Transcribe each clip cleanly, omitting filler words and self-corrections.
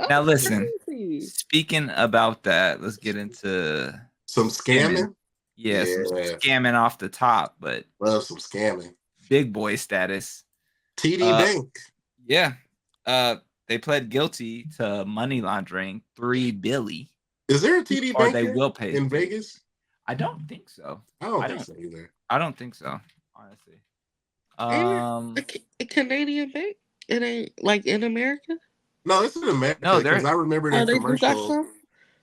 Now That's listen, crazy. speaking about that, let's get into Some scamming. scamming. Yeah, some Yeah, scamming off the top, but love some scamming. big boy status. TD Uh, Bank. yeah. Uh, they pled guilty to money laundering $3 billion, Is there a TD or Bank they here will pay in 3. Vegas? I don't think so. I don't I think don't. so either. I don't think so. Honestly. Ain't it Um. a Canadian bank? It ain't like in America. No, it's in America No, because they're I remember their Oh, they do got commercial. some.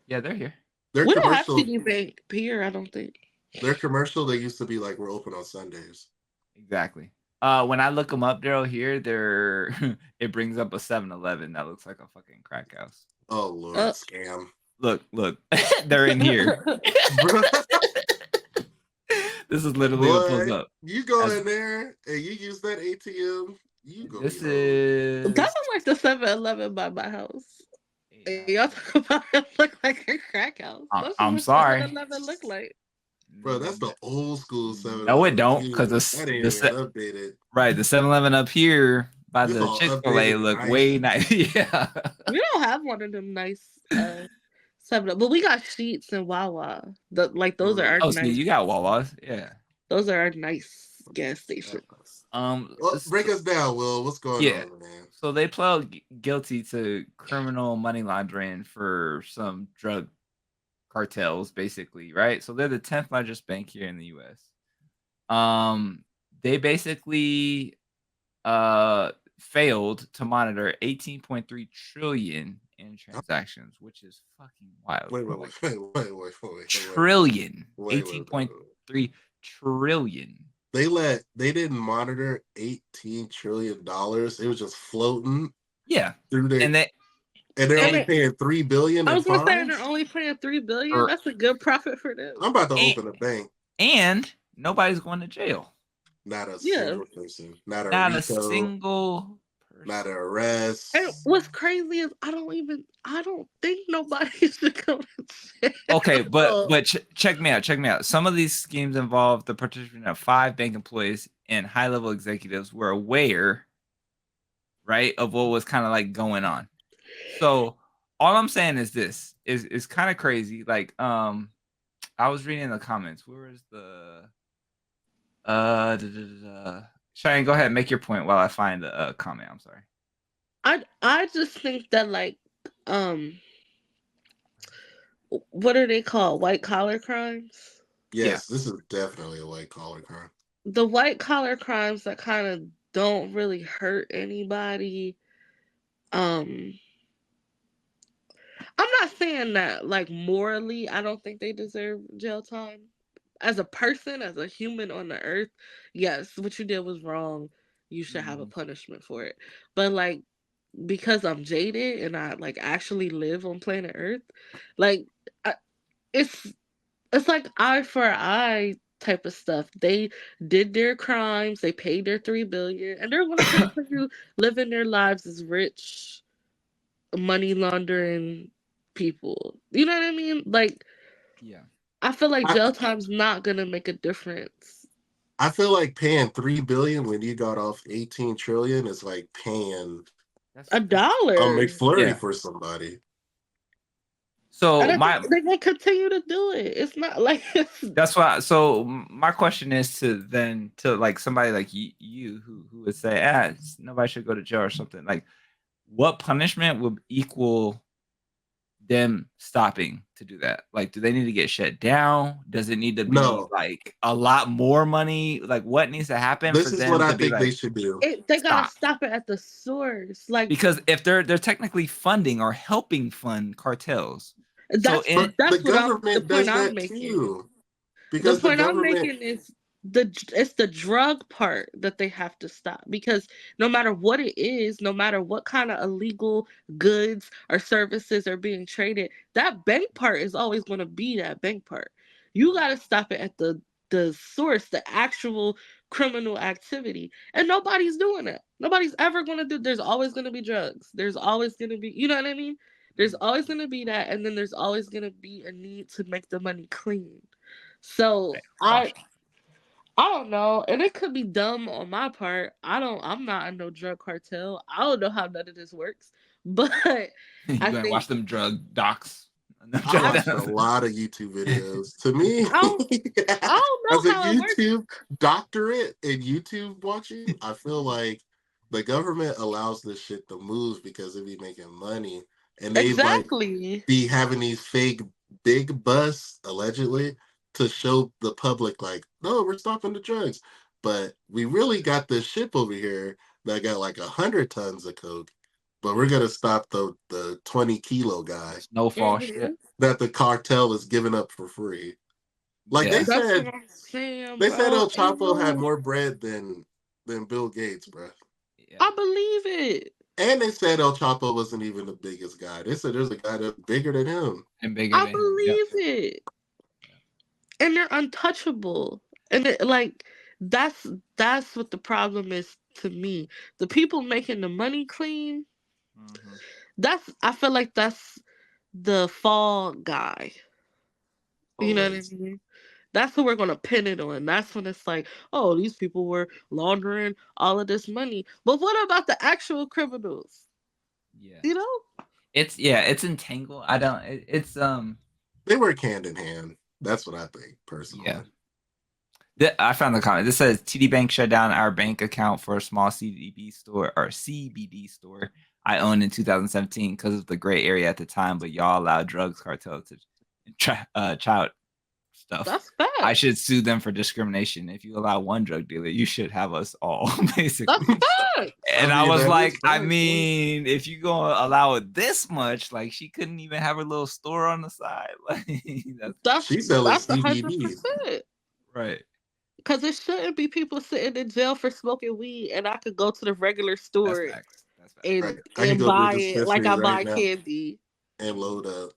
yeah, they're here. Their We don't have commercial. TD Bank here. I don't think. Their commercial. They used to be like, "We're open on Sundays." Exactly. When I look them up, Daryl, here, they're it brings up a 7-Eleven that looks like a fucking crack house. Oh Lord, Uh, scam. Look, they're in here. Bro, This is literally what pulls boy, up. you go As- in there and you use that ATM, you go. This That is look like the 7-Eleven by my house. And y'all talk about it look like a crack house. That's I'm what sorry. 7-Eleven look like. Bro, that's the old school 7. No, it don't, because that ain't even updated. right, the 7-Eleven up here by This the all Chick-fil-A updated look nice. way nice. Yeah. We don't have one of them nice 7, but we got Sheets and Wawa. Those are our Oh, see, nice. you got Wawa's. Yeah. Those are our nice gas stations. Well, break us down, Will. What's going on, man? So they pled guilty to criminal money laundering for some drug cartels, basically, right? So they're the 10th largest bank here in the U.S. They basically failed to monitor 18.3 trillion in transactions, which is fucking wild. Wait. Trillion. 18.3 trillion. They didn't monitor $18 trillion. It was just floating. Yeah. Through there. And they're only paying $3 billion. I was gonna say they're only paying $3 billion. That's a good profit for them. I'm about to open a bank. And nobody's going to jail. Not a single person. Not a single person. Not an arrest. And what's crazy is I don't think nobody should go to jail. Okay, but check me out. Some of these schemes involve the participation of 5 bank employees and high-level executives were aware, right, of what was kind of like going on. So all I'm saying is this is kind of crazy. Like, I was reading the comments. Where is the Cheyenne, go ahead and make your point while I find the comment. I'm sorry. I just think that what are they called? White collar crimes? Yes, this is definitely a white collar crime. The white collar crimes that kind of don't really hurt anybody. I'm not saying that morally I don't think they deserve jail time. As a person, as a human on the earth, yes, what you did was wrong. You should have a punishment for it. But because I'm jaded and I actually live on planet Earth, it's like eye for eye type of stuff. They did their crimes, they paid their $3 billion, and they're going to continue living their lives as rich, money laundering people. You know what I mean? Yeah. I feel like jail time's not gonna make a difference. I feel like paying $3 billion when you got off 18 trillion is like paying $1. A McFlurry for somebody. So they're gonna continue to do it. It's not like that's why. So my question is to somebody like you who would say, nobody should go to jail or something. Like, what punishment would equal them stopping to do that? Like, do they need to get shut down? Does it need to be a lot more money? Like, what needs to happen? This is what I think they should do. They gotta stop it at the source, because if they're technically funding or helping fund cartels. That's the government does that too. Because the point I'm making is it's the drug part that they have to stop, because no matter what it is, no matter what kind of illegal goods or services are being traded, that bank part is always going to be that bank part. You got to stop it at the source, the actual criminal activity, and nobody's doing that. Nobody's ever going to do. There's always going to be drugs. There's always going to be, you know what I mean? There's always going to be that, and then there's always going to be a need to make the money clean. So I don't know, and it could be dumb on my part. I'm not in no drug cartel. I don't know how none of this works, But You I gonna think watch them drug docs? I watched a lot of YouTube videos. To me, I don't as know a how it works. YouTube doctorate and YouTube watching, I feel like the government allows this shit to move because they be making money, and they like Exactly. be having these fake big busts allegedly to show the public like, no, we're stopping the drugs, but we really got this ship over here that got like 100 tons of coke, but we're gonna stop the 20-kilo guy Snowfall shit. that the cartel is giving up for free. Like Yeah. That's what I'm saying, they said bro. El Chapo had more bread than Bill Gates, bro. Yeah. I believe it. And they said El Chapo wasn't even the biggest guy. They said there's a guy that's bigger than him. And bigger I than him. Yep. believe it. And they're untouchable. And like that's what the problem is to me. The people making the money clean, I feel like that's the fall guy. You know what I Always. mean? That's who we're gonna pin it on. That's when it's like, oh, these people were laundering all of this money. But what about the actual criminals? Yeah. You know? It's entangled. I don't. It's They work hand in hand. That's what I think personally. Yeah. I found the comment. This says TD Bank shut down our bank account for a small CBD store or CBD store I owned in 2017 because of the gray area at the time, but y'all allowed drugs cartel to child stuff. That's bad. I should sue them for discrimination. If you allow one drug dealer, you should have us all, basically. That's bad. And I was like, I mean, if you gonna allow it this much, like she couldn't even have her little store on the side. Like she's selling that's CBD. 100%. Right. Because it shouldn't be people sitting in jail for smoking weed, and I could go to the regular store That's facts. and, Right. I can and go buy to the it like I dispensary buy right now candy. and load up.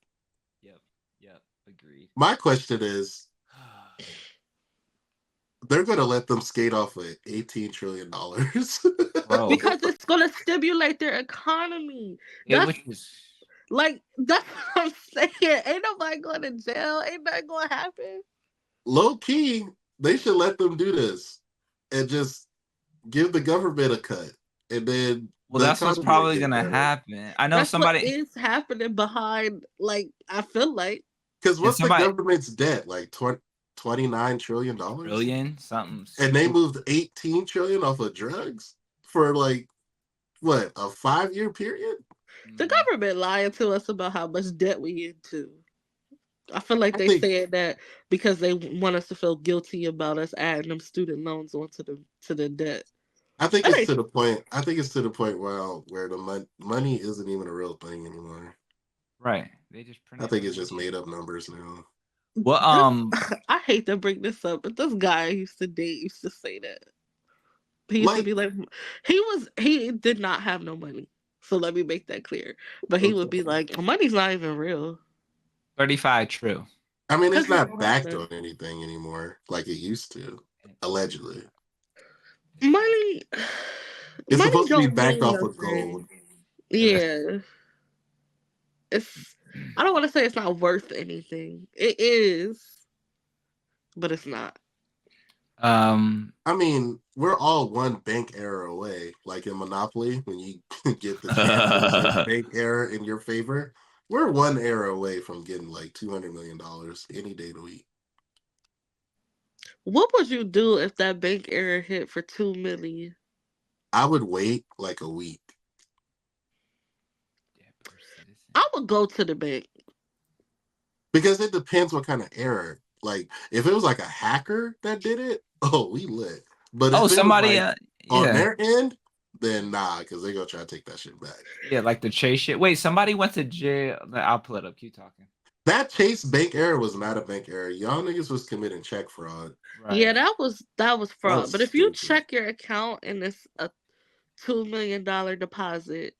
Yep. Agreed. My question is, they're gonna let them skate off with $18 trillion. Bro. Because it's gonna stimulate their economy. That's what I'm saying. Ain't nobody going to jail. Ain't nothing gonna happen. Low key, they should let them do this and just give the government a cut, and then that's what's probably gonna happen. I know that's somebody what is happening behind. Like I feel like because what's the government's debt, like $29 trillion, billion something, and they moved 18 trillion off of drugs for like what, a 5-year period. The government lying to us about how much debt we into. I feel like they said that because they want us to feel guilty about us adding them student loans onto the debt. I think it's to the point. I think it's to the point where the money isn't even a real thing anymore. Right. They just print. I think it's just made up numbers now. Well, I hate to bring this up, but this guy I used to date used to say that. He used to be like, he did not have no money. So let me make that clear. But he would be like, money's not even real. 35 true. I mean, it's not backed on anything anymore like it used to, allegedly. Money. It's supposed to be backed off of gold. Yeah. I don't want to say it's not worth anything. It is, but it's not. I mean, we're all one bank error away. Like in Monopoly, when you get the bank error in your favor, we're one error away from getting like $200 million any day of the week. What would you do if that bank error hit for $2 million? I would wait like a week. I would go to the bank. Because it depends what kind of error. Like, if it was like a hacker that did it, we lit. But if somebody on their end, then nah, because they're gonna try to take that shit back. Yeah, like the Chase shit. Wait, somebody went to jail. I'll pull it up. Keep talking. That Chase bank error was not a bank error. Y'all niggas was committing check fraud. Right. Yeah, that was fraud. But if you check your account and it's a $2 million deposit,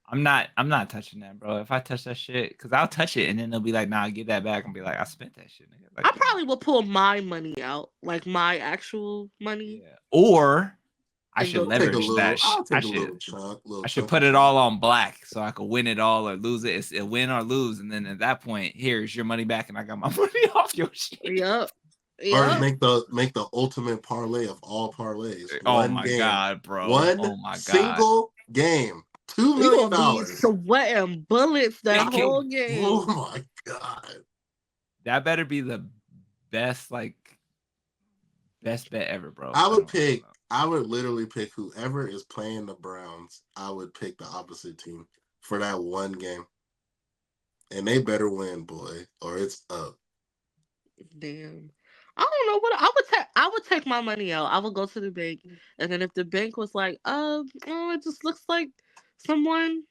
I'm not touching that, bro. If I touch that shit, because I'll touch it and then they'll be like, nah, get that back, and be like, I spent that shit, nigga. Like, I probably will pull my money out, like my actual money. Yeah. Or I should leverage that. I should put it all on black so I could win it all or lose it. It's a win or lose, and then at that point, here's your money back, and I got my money off your shit. Yep. Or make the ultimate parlay of all parlays. Oh my god, bro! One single game. $2 You million. gonna be sweating bullets that whole game. Oh my god. That better be the best, like best bet ever, bro. I would don't know. I would literally pick whoever is playing the Browns. I would pick the opposite team for that one game. And they better win, boy, or it's up. Damn. I don't know what I would take. I would take my money out. I would go to the bank, and then if the bank was like, oh, it just looks like someone,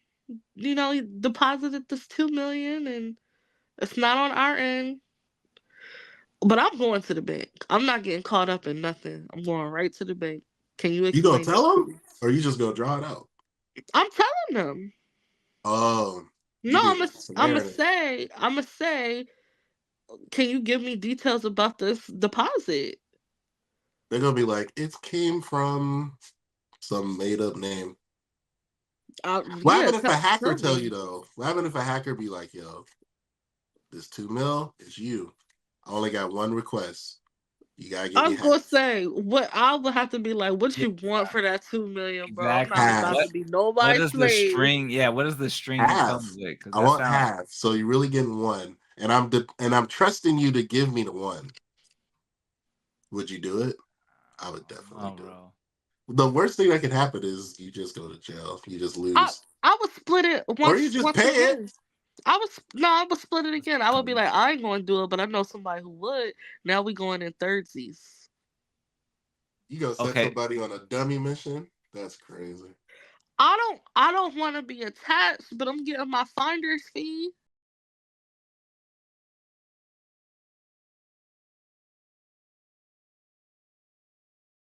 deposited this 2 million, and it's not on our end. But I'm going to the bank. I'm not getting caught up in nothing. I'm going right to the bank. Can you You gonna explain tell it, them, please? or you just gonna draw it out? I'm telling them. Oh, No, you I'm being Samaritan. gonna say, can you give me details about this deposit? They're gonna be like, it came from some made up name. What Yeah, happened if a hacker tell tell you me. though? What happened if a hacker be like, yo, this 2 mil is you. I only got one request. You gotta give I me was gonna half. say what I would have to be like. What Yeah, you want for that 2 million, bro? I'm not exactly. about Half. to be What nobody's is the slave. string? Yeah, what is the string Half. come with? Because I that want sounds half. So you're really getting one. And I'm trusting you to give me the one. Would you do it? I would definitely do it. bro. The worst thing that can happen is you just go to jail. You just I lose. I would split it Or you just once pay it. again. I would split it again. I would be like, I ain't going to do it, but I know somebody who would. Now we going in thirdsies. You gonna set Okay, somebody on a dummy mission? That's crazy. I don't want to be attached, but I'm getting my finder's fee.